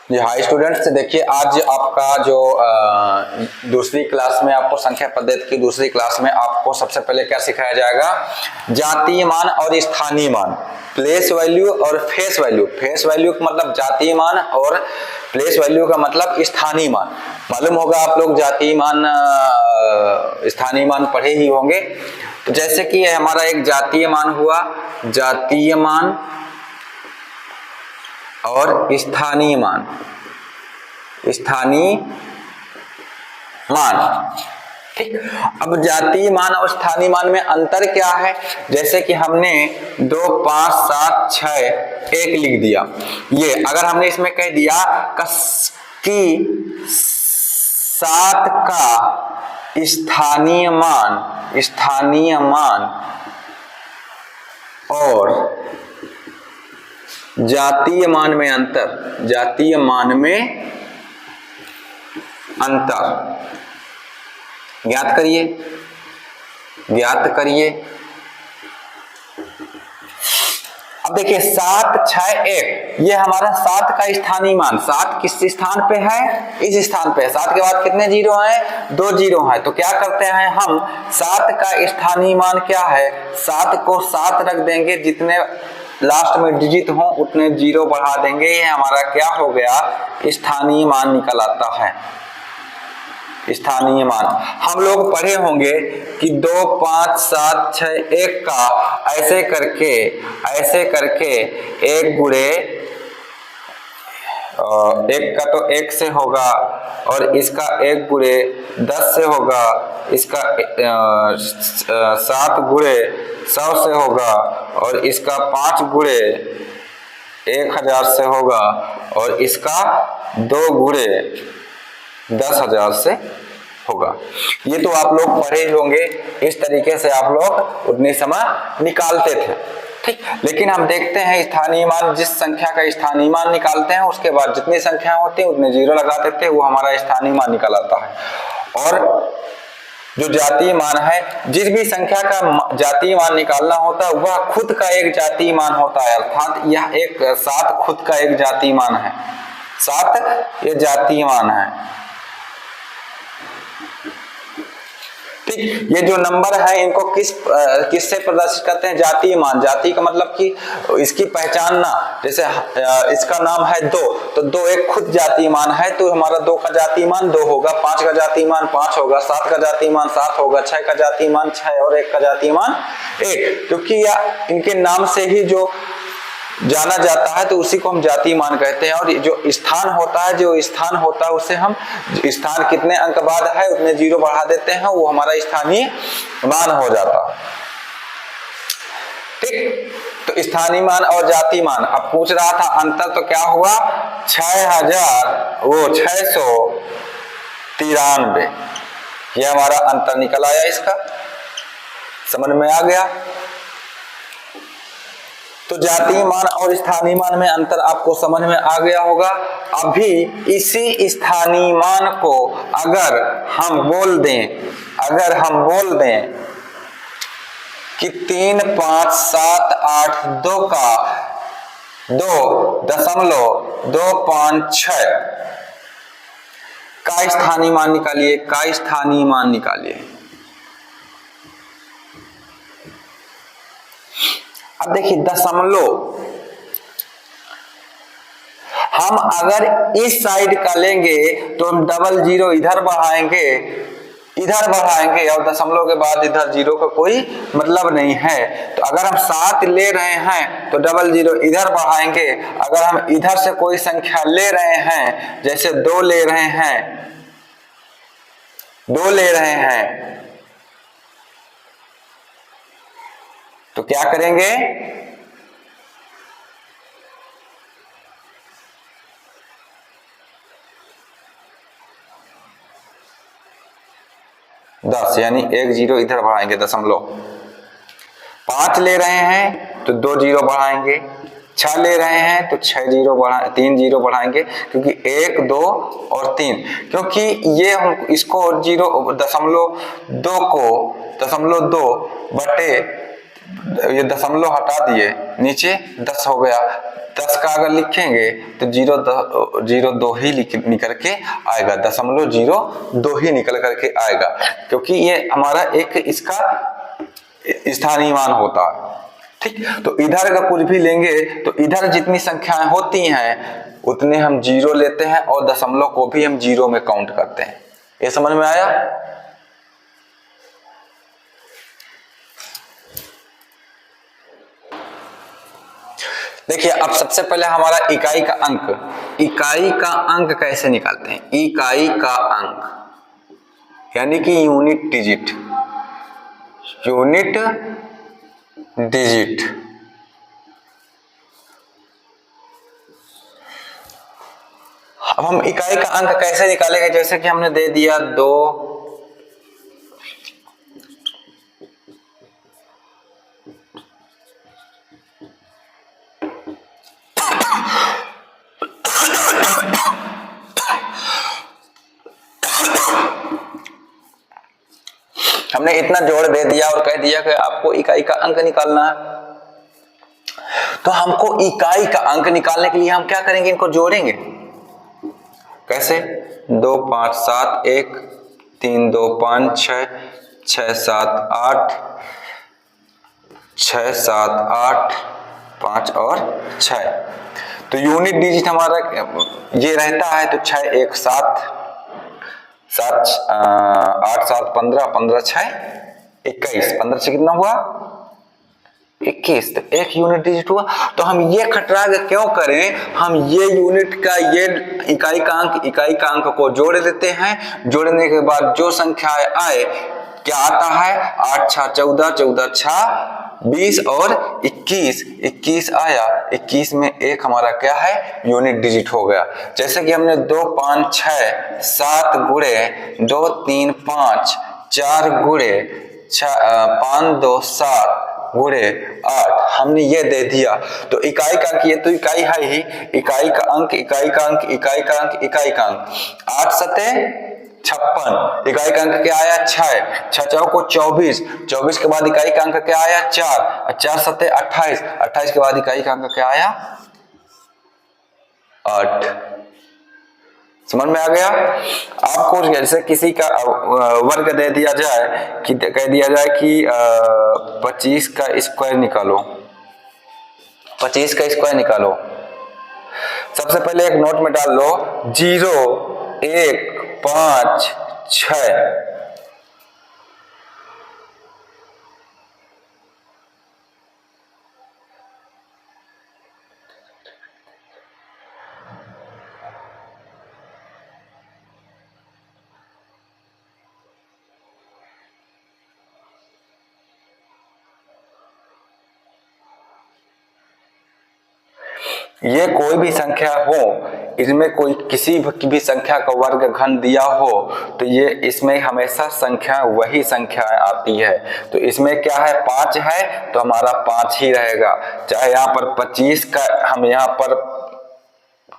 जी hi students, देखिए आज आपका जो दूसरी क्लास में आपको संख्या पद्धति की दूसरी क्लास में आपको सबसे पहले क्या सिखाया जाएगा, जातीय मान और स्थानीय मान, प्लेस वैल्यू और फेस वैल्यू। फेस वैल्यू का मतलब जातीय मान और प्लेस वैल्यू का मतलब स्थानीय मान। मालूम होगा आप लोग जातीय मान स्थानीय मान पढ़े ही होंगे। तो जैसे कि हमारा एक जातीय मान हुआ, जातीय मान और स्थानीय मान, स्थानीय मान। ठीक, अब जातीय मान और स्थानीय मान में अंतर क्या है? जैसे कि हमने 2, 5, 7, 6, 1 लिख दिया। ये अगर हमने इसमें कह दिया कि 7 का स्थानीय मान और जातीय मान में अंतर, जातीय मान में अंतर ज्ञात करिए। अब देखिए 7, 6, 1 ये हमारा 7 का स्थानीय मान। 7 किस स्थान पे है? इस स्थान पे है। 7 के बाद कितने जीरो हैं? 2 जीरो हैं। तो क्या करते हैं हम, 7 का स्थानीय मान क्या है? 7 को 7 रख देंगे, जितने लास्ट में डिजिट हो उतने जीरो बढ़ा देंगे। ये हमारा क्या हो गया? स्थानीय मान निकल आता है। स्थानीय मान हम लोग पढ़े होंगे कि 2, 5, 7, 6, 1 का ऐसे करके 1 गुणे 1 का तो 1 से होगा और इसका 1 गुणे 10 से होगा, इसका 7 गुणे 100 से होगा और इसका 5 गुणे 1000 से होगा और इसका 2 गुणे 10,000 से होगा। ये तो आप लोग पढ़े होंगे। इस तरीके से आप लोग उतने समय निकालते थे। ठीक, लेकिन हम देखते हैं स्थानीय मान, जिस संख्या का स्थानीय मान निकालते हैं उसके बाद जितनी संख्या होती है उतने जीरो लगा देते हैं, वो हमारा स्थानीय मान निकल आता है। और जो जातीय मान है, जिस भी संख्या का जातीय मान निकालना होता है वह खुद का एक जातीय मान होता है। अर्थात यह एक 7 खुद का एक जातीय मान है। 7 ये जातीय मान है। ठीक, ये जो नंबर है इनको किससे प्रदर्शित करते हैं? जातीय मान। जातीय का मतलब कि इसकी पहचानना। जैसे इसका नाम है 2, तो 2 एक खुद जातीय मान है, तो हमारा 2 का जातीय मान 2 होगा, 5 का जातीय मान 5 होगा, 7 का जातीय मान 7 होगा, 6 का जातीय मान 6 और 1 का जातीय मान 1। क्योंकि इनके नाम से ही जो जाना जाता है तो उसी को हम जातीय मान कहते हैं। और जो स्थान होता है उसे हम, स्थान कितने अंक बाद है उतने जीरो बढ़ा देते हैं, वो हमारा स्थानीय मान हो जाता है। ठीक, तो स्थानीय मान और जातीय मान। अब पूछ रहा था अंतर, तो क्या हुआ? 6,693 ये हमारा अंतर निकल आया। इसका समझ में आ गया? तो जातीय मान और स्थानीय मान में अंतर आपको समझ में आ गया होगा। अभी इसी स्थानीय मान को अगर हम बोल दें कि 3, 5, 7, 8, 2 का 2.256 का स्थानीय मान निकालिए। अब देखिए दशमलव, हम अगर इस साइड का लेंगे तो हम डबल जीरो इधर बढ़ाएंगे और दशमलव के बाद इधर जीरो का कोई मतलब नहीं है। तो अगर हम 7 ले रहे हैं तो डबल जीरो इधर बढ़ाएंगे। अगर हम इधर से कोई संख्या ले रहे हैं, जैसे 2 ले रहे हैं तो क्या करेंगे? दस, यानी 1 जीरो इधर बढ़ाएंगे दशमलव। 5 ले रहे हैं तो 2 जीरो बढ़ाएंगे। 6 ले रहे हैं तो 3 जीरो बढ़ाएंगे, क्योंकि 1, 2 और 3, क्योंकि ये हम इसको 0.2 को 0.2 बटे ये दशमलव हटा दिए, नीचे 10 हो गया। 10 का अगर लिखेंगे तो 0.02 ही निकल के आएगा, 0.02 ही निकल करके आएगा, क्योंकि ये हमारा एक इसका स्थानीय मान होता है। ठीक, तो इधर का कुछ भी लेंगे तो इधर जितनी संख्याएं होती हैं उतने हम जीरो लेते हैं और दशमलव को भी हम जीरो में काउंट करते हैं। ये समझ में आया? देखिए, अब सबसे पहले हमारा इकाई का अंक कैसे निकालते हैं? इकाई का अंक यानी कि यूनिट डिजिट। अब हम इकाई का अंक कैसे निकालेंगे? जैसे कि हमने दे दिया 2, हमने इतना जोड़ दे दिया और कह दिया कि आपको इकाई का अंक निकालना है। तो हमको इकाई का अंक निकालने के लिए हम क्या करेंगे? इनको जोड़ेंगे। कैसे? 2 5 7 1, 3 2 5 6, 6 7 8, 6 7 8, 5 और 6। तो यूनिट डिजिट हमारा ये रहता है, तो 6 1 7, 7 8 7 15, 15 6 21, 15 से कितना हुआ? 21। तो एक यूनिट डिजिट हुआ। तो हम ये खटरा क्यों करें? हम ये यूनिट का ये इकाई का अंक को जोड़ देते हैं। जोड़ने के बाद जो संख्या आए, क्या आता है? 8 6 14, 14 6 20 और 21, 21 आया। 21 में एक हमारा क्या है? यूनिट डिजिट हो गया। जैसे कि हमने 2 5 6 7 गुणे 2 3 5, 4 गुणे 5 2 7 गुणे 8, हमने ये दे दिया। तो इकाई का अंक, ये तो इकाई है ही, इकाई का अंक 8 सते 56, इकाई का अंक क्या आया? 6, 6 चौको 24, 24 के बाद इकाई का अंक क्या आया? 4, 4 सते 28, 28 के बाद इकाई का अंक क्या आया? 8। समझ में आ गया? आपको जैसे किसी का वर्ग दे दिया जाए कि कह दिया जाए कि 25 का स्क्वायर निकालो, 25 का स्क्वायर निकालो। सबसे पहले एक नोट में डाल लो 0 1 5 6। ये कोई भी संख्या हो, इसमें कोई किसी भी संख्या का वर्ग घन दिया हो तो ये इसमें हमेशा संख्या वही संख्या आती है। तो इसमें क्या है? 5 है तो हमारा 5 ही रहेगा। चाहे यहाँ पर 25 का हम यहाँ पर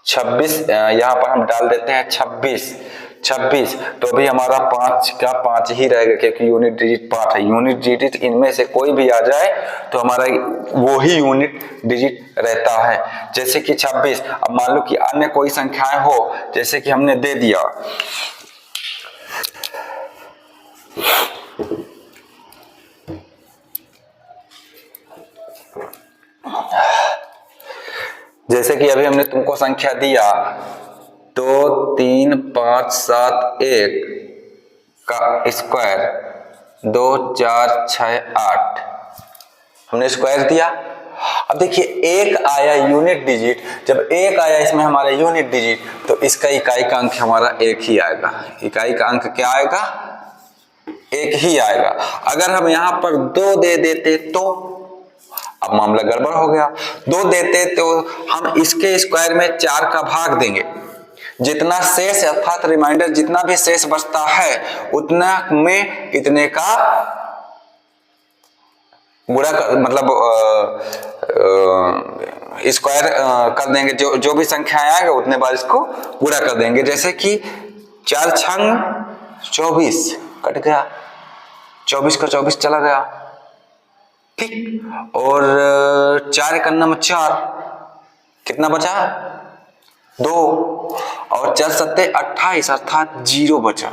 26, यहाँ पर हम डाल देते हैं 26, तो भी हमारा 5 का 5 ही रहेगा, क्योंकि यूनिट डिजिट 5 है। यूनिट डिजिट इनमें से कोई भी आ जाए तो हमारा वो ही यूनिट डिजिट रहता है। जैसे कि 26, अब मान लो कि अन्य कोई संख्याएं हो, जैसे कि हमने दे दिया जैसे कि अभी हमने तुमको संख्या दिया 2 3 5 7 1 का स्क्वायर 2 4 6 8, हमने स्क्वायर दिया। अब देखिए एक आया यूनिट डिजिट, जब एक आया इसमें हमारा यूनिट डिजिट, तो इसका इकाई का अंक हमारा एक ही आएगा। इकाई का अंक क्या आएगा? एक ही आएगा। अगर हम यहाँ पर 2 दे देते तो अब मामला गड़बड़ हो गया। 2 देते तो हम इसके स्क्वायर में 4 का भाग देंगे, जितना शेष अर्थात रिमाइंडर जितना भी शेष बचता है उतना में इतने का गुणा मतलब स्क्वायर कर देंगे। जो भी संख्याएं आएगा उतने बार इसको गुणा कर देंगे। जैसे कि 4 छंग 24 कट गया, 24 का 24 चला गया। ठीक। और 4 1 नंबर 4, कितना बचा 2, और 4 7 28 अर्थात 0 बचा।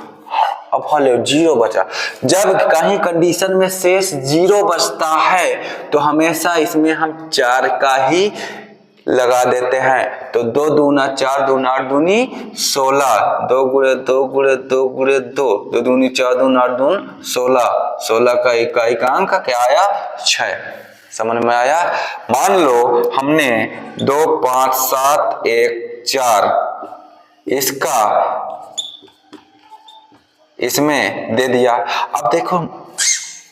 अब हलो 0 बचा। जब कहीं कंडीशन में शेष 0 बचता है तो हमेशा इसमें हम 4 का ही लगा देते हैं। तो 2 दूना 4, 2 8 दूनी 16, 2 गुणे 2 गुणे 2 गुणे 2, 2 दूनी 4, 2 8 दून 16, 16 का इकाइकांक क्या आया 6। समझ में आया। मान लो हमने 2 5 7 1 4 इसका इसमें दे दिया। अब देखो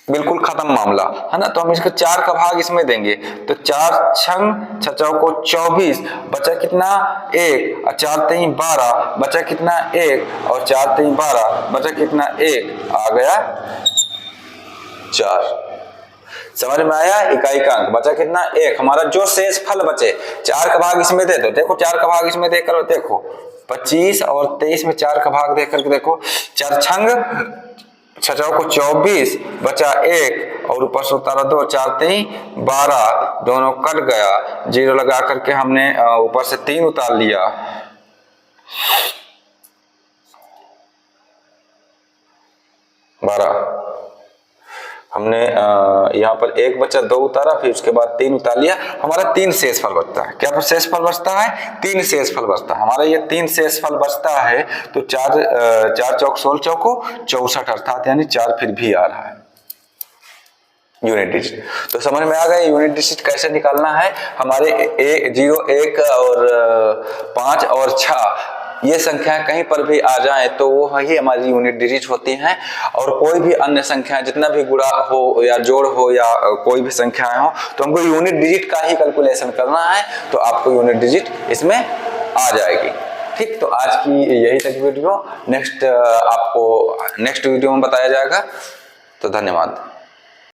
बिल्कुल खत्म मामला है ना, तो हम इसको 4 का भाग इसमें देंगे तो 4 छंग 6 चौको 24, बचा कितना 1, और 4 3 12, बचा कितना 1, और 4 3 12, बचा कितना 1, आ गया 4। समझ में आया। इकाइकांक बचा कितना 1। हमारा जो शेष फल बचे 4 का भाग इसमें दे दो। देखो 4 का भाग इसमें देकर देखो 25 और 23 में 4 का भाग देकर के देखो 4 छंग 6 चौको 24, बचा 1, और ऊपर से उतारा 2, 4 3 12, दोनों कट गया। 0 लगा करके हमने ऊपर से 3 उतार लिया। 12 हमने यहाँ पर 1 बचा, 2 उतारा, फिर उसके बाद 3 उतार लिया। हमारा 3 शेष फल बचता है। क्या शेष फल बचता है 3 शेष फल बचता है हमारा। ये 3 शेष फल बचता है तो 4 चौक 16 चौको 64 अर्थात यानी 4 फिर भी आ रहा है यूनिट डिजिट। तो समझ में आ गया यूनिट डिजिट कैसे निकालना है। हमारे 0 1 और 5 और 6 ये संख्या कहीं पर भी आ जाए तो वो ही हमारी यूनिट डिजिट होती हैं। और कोई भी अन्य संख्या जितना भी गुणा हो या जोड़ हो या कोई भी संख्याएं हो तो हमको यूनिट डिजिट का ही कैलकुलेशन करना है तो आपको यूनिट डिजिट इसमें आ जाएगी। ठीक, तो आज की यही तक वीडियो। नेक्स्ट आपको नेक्स्ट वीडियो में बताया जाएगा। तो धन्यवाद।